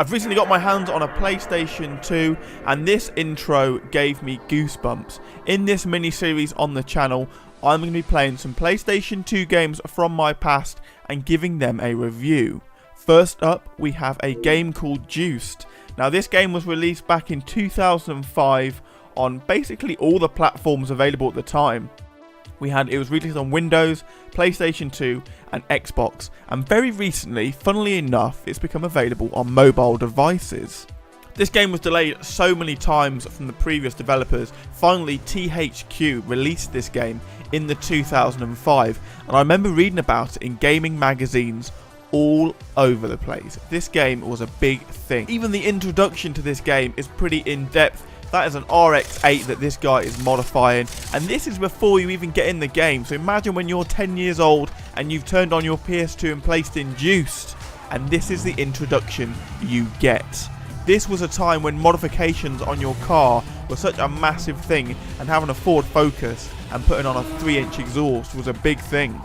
I've recently got my hands on a PlayStation 2 and this intro gave me goosebumps. In this mini-series on the channel, I'm going to be playing some PlayStation 2 games from my past and giving them a review. First up, we have a game called Juiced. Now this game was released back in 2005 on basically all the platforms available at the time. It was released on Windows, PlayStation 2 and Xbox, and very recently, funnily enough, it's become available on mobile devices. This game was delayed so many times from the previous developers. Finally, THQ released this game in the 2005, and I remember reading about it in gaming magazines all over the place. This game was a big thing. Even the introduction to this game is pretty in-depth. That is an RX-8 that this guy is modifying, and this is before you even get in the game. So imagine when you're 10 years old and you've turned on your PS2 and placed in Juiced, and this is the introduction you get. This was a time when modifications on your car were such a massive thing, and having a Ford Focus and putting on a 3-inch exhaust was a big thing.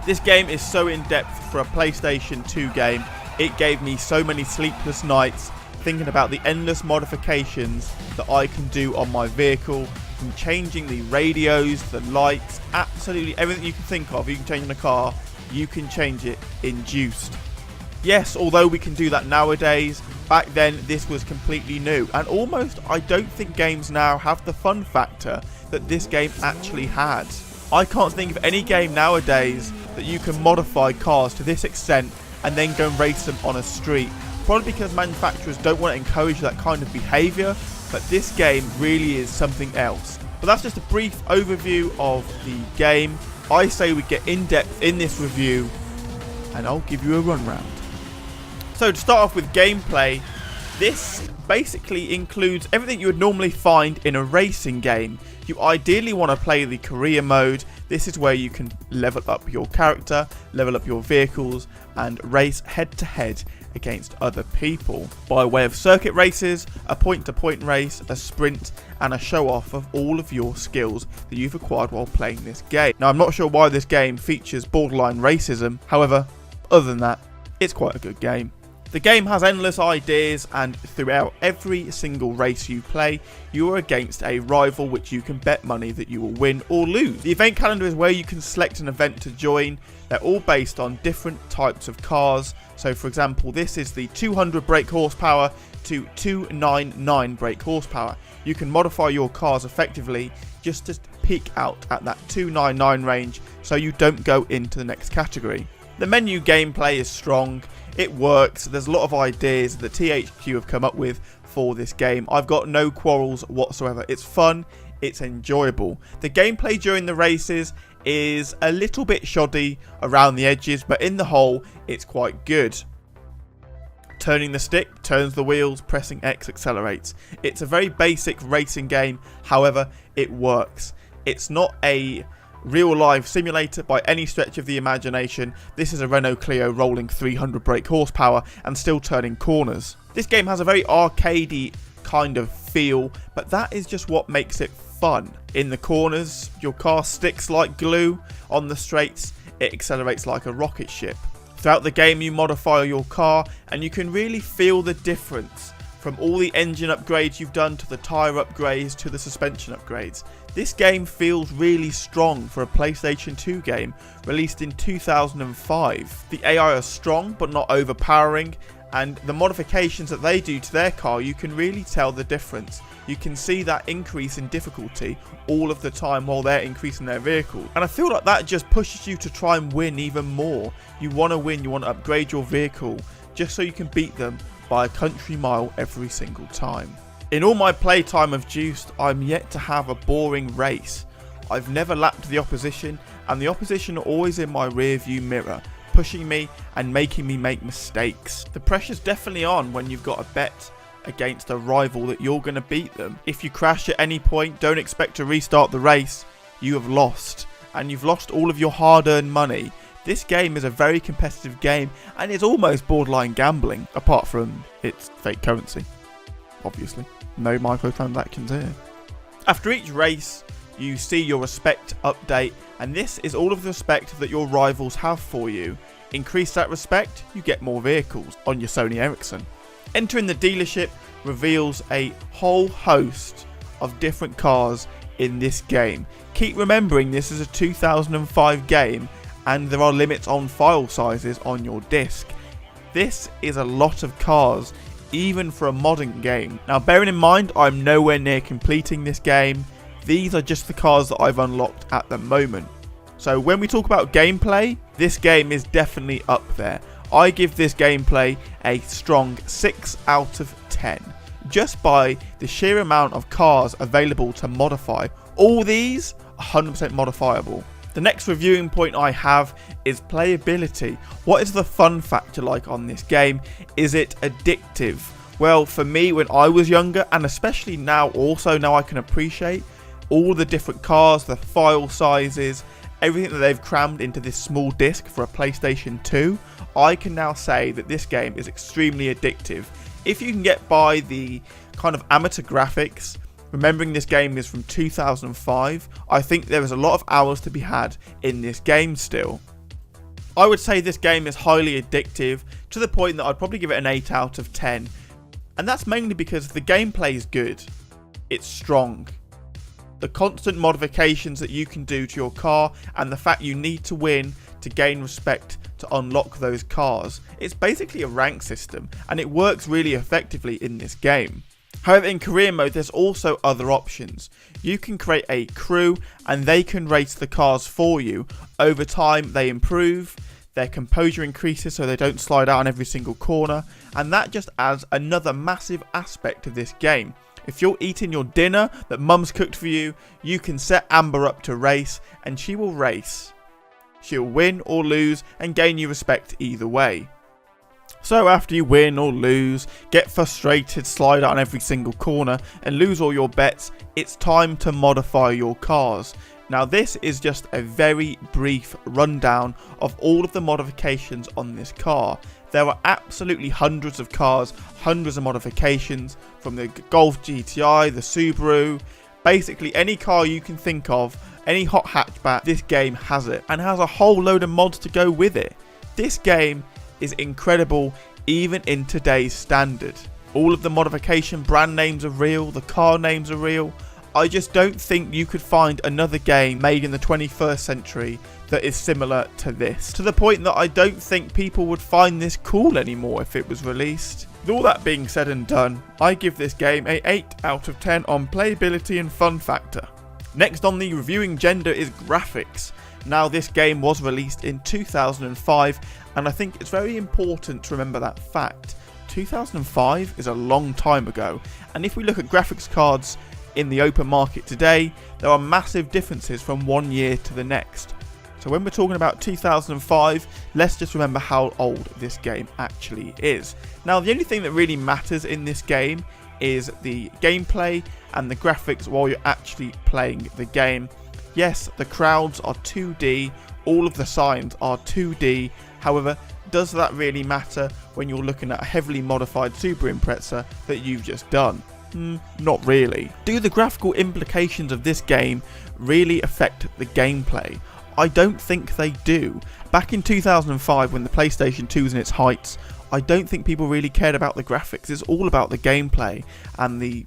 This game is so in-depth for a PlayStation 2 game. It gave me so many sleepless nights thinking about the endless modifications that I can do on my vehicle, from changing the radios, the lights, absolutely everything you can think of you can change in a car, you can change it in Juiced. Yes, although we can do that nowadays, back then this was completely new, and almost I don't think games now have the fun factor that this game actually had. I can't think of any game nowadays that you can modify cars to this extent and then go and race them on a street. Probably because manufacturers don't want to encourage that kind of behaviour, but this game really is something else. But that's just a brief overview of the game. I say we get in depth in this review, and I'll give you a run round. So to start off with gameplay, this basically includes everything you would normally find in a racing game. You ideally want to play the career mode. This is where you can level up your character, level up your vehicles, and race head to head against other people by way of circuit races, a point-to-point race, a sprint, and a show-off of all of your skills that you've acquired while playing this game. Now, I'm not sure why this game features borderline racism. However, other than that, it's quite a good game. The game has endless ideas, and throughout every single race you play, you are against a rival which you can bet money that you will win or lose. The event calendar is where you can select an event to join. They're all based on different types of cars. So for example, this is the 200 brake horsepower to 299 brake horsepower. You can modify your cars effectively just to peak out at that 299 range so you don't go into the next category. The menu gameplay is strong. It works. There's a lot of ideas that THQ have come up with for this game. I've got no quarrels whatsoever. It's fun. It's enjoyable. The gameplay during the races is a little bit shoddy around the edges, but in the whole, it's quite good. Turning the stick turns the wheels, pressing X accelerates. It's a very basic racing game. However, it works. It's not a real life simulator by any stretch of the imagination. This is a Renault Clio rolling 300 brake horsepower and still turning corners. This game has a very arcadey kind of feel, but that is just what makes it fun. In the corners, your car sticks like glue. On the straights, it accelerates like a rocket ship. Throughout the game, you modify your car, and you can really feel the difference from all the engine upgrades you've done to the tyre upgrades to the suspension upgrades. This game feels really strong for a PlayStation 2 game released in 2005. The AI are strong but not overpowering, and the modifications that they do to their car, you can really tell the difference. You can see that increase in difficulty all of the time while they're increasing their vehicle. And I feel like that just pushes you to try and win even more. You want to win, you want to upgrade your vehicle just so you can beat them by a country mile every single time. In all my playtime of Juiced, I'm yet to have a boring race. I've never lapped the opposition, and the opposition are always in my rear view mirror, pushing me and making me make mistakes. The pressure's definitely on when you've got a bet against a rival that you're going to beat them. If you crash at any point, don't expect to restart the race. You have lost, and you've lost all of your hard-earned money. This game is a very competitive game, and it's almost borderline gambling, apart from its fake currency. Obviously, no microtransactions here. After each race, you see your respect update, and this is all of the respect that your rivals have for you. Increase that respect, you get more vehicles on your Sony Ericsson. Entering the dealership reveals a whole host of different cars in this game. Keep remembering this is a 2005 game and there are limits on file sizes on your disc. This is a lot of cars, even for a modern game. Now bearing in mind I'm nowhere near completing this game, these are just the cars that I've unlocked at the moment. So when we talk about gameplay, this game is definitely up there. I give this gameplay a strong 6 out of 10. Just by the sheer amount of cars available to modify. All these 100% modifiable. The next reviewing point I have is playability. What is the fun factor like on this game? Is it addictive? Well, for me when I was younger, and especially now also, now I can appreciate all the different cars, the file sizes, everything that they've crammed into this small disc for a PlayStation 2, I can now say that this game is extremely addictive. If you can get by the kind of amateur graphics, remembering this game is from 2005, I think there is a lot of hours to be had in this game still. I would say this game is highly addictive, to the point that I'd probably give it an 8 out of 10. And that's mainly because the gameplay is good, it's strong. The constant modifications that you can do to your car and the fact you need to win to gain respect to unlock those cars. It's basically a rank system and it works really effectively in this game. However, in career mode there's also other options. You can create a crew and they can race the cars for you. Over time they improve, their composure increases so they don't slide out on every single corner, and that just adds another massive aspect to this game. If you're eating your dinner that mum's cooked for you, you can set Amber up to race and she will race. She'll win or lose and gain you respect either way. So after you win or lose, get frustrated, slide out on every single corner and lose all your bets, it's time to modify your cars. Now this is just a very brief rundown of all of the modifications on this car. There are absolutely hundreds of cars, hundreds of modifications, from the Golf GTI, the Subaru, basically any car you can think of, any hot hatchback, this game has it, and has a whole load of mods to go with it. This game is incredible even in today's standard. All of the modification brand names are real, the car names are real. I just don't think you could find another game made in the 21st century that is similar to this. To the point that I don't think people would find this cool anymore if it was released. With all that being said and done, I give this game a 8 out of 10 on playability and fun factor. Next on the reviewing agenda is graphics. Now this game was released in 2005 and I think it's very important to remember that fact. 2005 is a long time ago, and if we look at graphics cards in the open market today, there are massive differences from one year to the next. So when we're talking about 2005, let's just remember how old this game actually is. Now the only thing that really matters in this game is the gameplay and the graphics while you're actually playing the game. Yes, the crowds are 2D, all of the signs are 2D, however, does that really matter when you're looking at a heavily modified Super Impreza that you've just done? Not really. Do the graphical implications of this game really affect the gameplay? I don't think they do. Back in 2005 when the PlayStation 2 was in its heights, I don't think people really cared about the graphics. It's all about the gameplay and the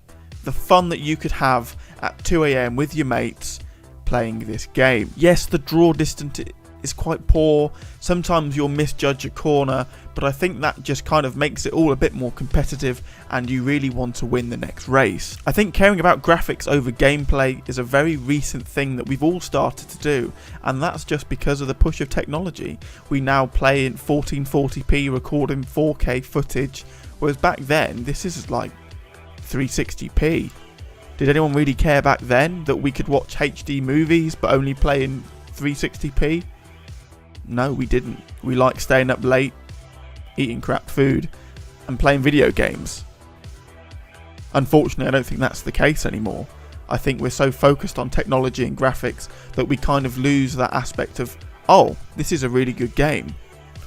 fun that you could have at 2 AM with your mates playing this game. Yes, the draw distance is quite poor. Sometimes you'll misjudge a corner, but I think that just kind of makes it all a bit more competitive and you really want to win the next race. I think caring about graphics over gameplay is a very recent thing that we've all started to do, and that's just because of the push of technology. We now play in 1440p, recording 4K footage, whereas back then this is like 360p. Did anyone really care back then that we could watch HD movies but only play in 360p? No, we didn't. We liked staying up late, eating crap food, and playing video games. Unfortunately, I don't think that's the case anymore. I think we're so focused on technology and graphics that we kind of lose that aspect of, oh, this is a really good game.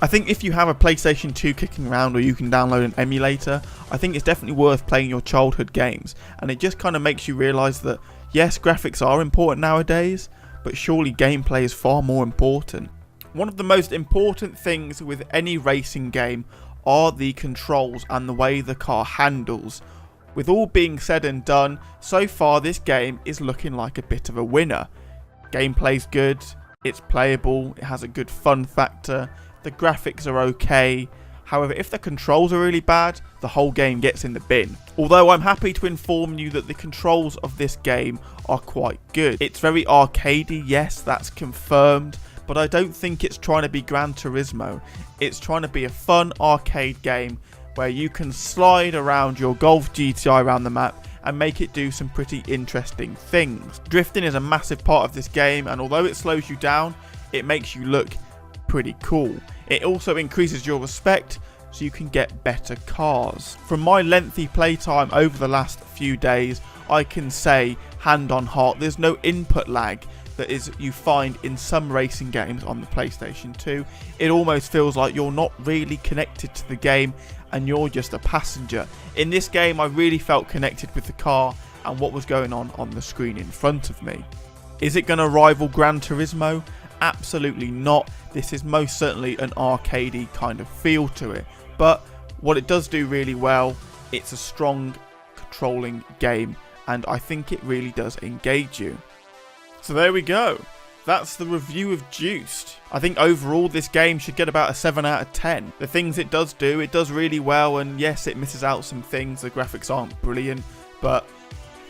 I think if you have a PlayStation 2 kicking around or you can download an emulator, I think it's definitely worth playing your childhood games. And it just kind of makes you realise that, yes, graphics are important nowadays, but surely gameplay is far more important. One of the most important things with any racing game are the controls and the way the car handles. With all being said and done, so far this game is looking like a bit of a winner. Gameplay's good, it's playable, it has a good fun factor, the graphics are okay. However, if the controls are really bad, the whole game gets in the bin. Although I'm happy to inform you that the controls of this game are quite good. It's very arcadey, yes, that's confirmed, but I don't think it's trying to be Gran Turismo. It's trying to be a fun arcade game where you can slide around your Golf GTI around the map and make it do some pretty interesting things. Drifting is a massive part of this game, and although it slows you down, it makes you look pretty cool. It also increases your respect so you can get better cars. From my lengthy playtime over the last few days, I can say, hand on heart, there's no input lag that you find in some racing games on the PlayStation 2. It almost feels like you're not really connected to the game and you're just a passenger. In this game, I really felt connected with the car and what was going on the screen in front of me. Is it going to rival Gran Turismo? Absolutely not. This is most certainly an arcadey kind of feel to it, but what it does do really well, it's a strong controlling game, and I think it really does engage you. So there we go. That's the review of Juiced. I think overall this game should get about a 7 out of 10. The things it does do, it does really well, and yes, it misses out some things. The graphics aren't brilliant, but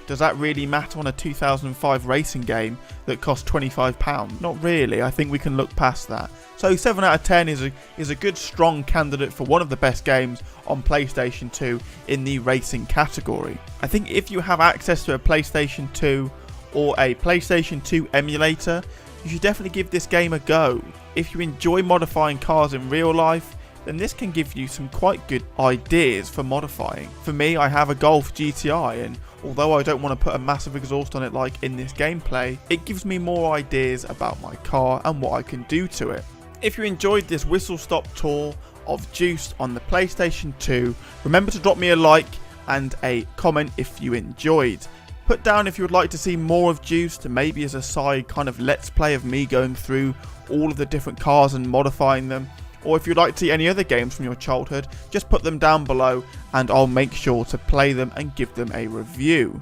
does that really matter on a 2005 racing game that cost £25? Not really. I think we can look past that. So 7 out of 10 is a good strong candidate for one of the best games on PlayStation 2 in the racing category. I think if you have access to a PlayStation 2 or a PlayStation 2 emulator, you should definitely give this game a go. If you enjoy modifying cars in real life, then this can give you some quite good ideas for modifying. For me, I have a Golf GTI, and although I don't want to put a massive exhaust on it like in this gameplay, it gives me more ideas about my car and what I can do to it. If you enjoyed this whistle-stop tour of Juiced on the PlayStation 2, remember to drop me a like and a comment if you enjoyed. Put down if you would like to see more of Juiced, maybe as a side kind of let's play of me going through all of the different cars and modifying them. Or if you'd like to see any other games from your childhood, just put them down below and I'll make sure to play them and give them a review.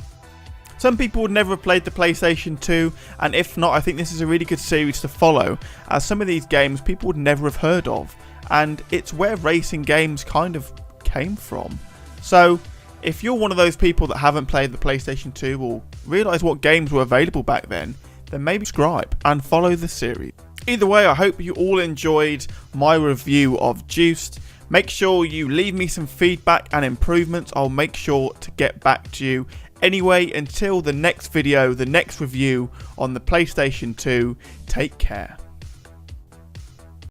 Some people would never have played the PlayStation 2, and if not, I think this is a really good series to follow, as some of these games people would never have heard of, and it's where racing games kind of came from. So if you're one of those people that haven't played the PlayStation 2 or realise what games were available back then maybe subscribe and follow the series. Either way, I hope you all enjoyed my review of Juiced. Make sure you leave me some feedback and improvements. I'll make sure to get back to you. Anyway, until the next video, the next review on the PlayStation 2, take care.